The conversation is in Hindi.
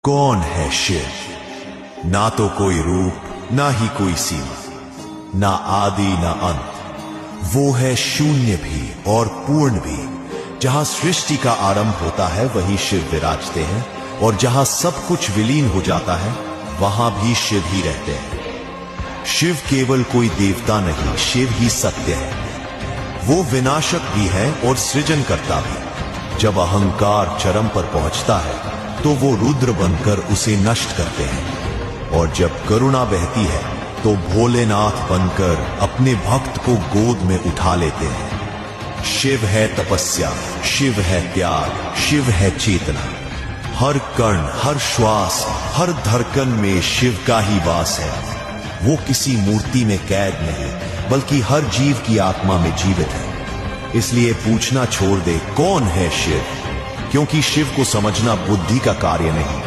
कौन है शिव? ना तो कोई रूप, ना ही कोई सीमा, ना आदि ना अंत। वो है शून्य भी और पूर्ण भी। जहां सृष्टि का आरंभ होता है वहीं शिव विराजते हैं, और जहां सब कुछ विलीन हो जाता है वहां भी शिव ही रहते हैं। शिव केवल कोई देवता नहीं, शिव ही सत्य है। वो विनाशक भी है और सृजन करता भी। जब अहंकार चरम पर पहुंचता है तो वो रुद्र बनकर उसे नष्ट करते हैं, और जब करुणा बहती है तो भोलेनाथ बनकर अपने भक्त को गोद में उठा लेते हैं। शिव है तपस्या, शिव है त्याग, शिव है चेतना। हर कण, हर श्वास, हर धड़कन में शिव का ही वास है। वो किसी मूर्ति में कैद नहीं, बल्कि हर जीव की आत्मा में जीवित है। इसलिए पूछना छोड़ दे कौन है शिव, क्योंकि शिव को समझना बुद्धि का कार्य नहीं,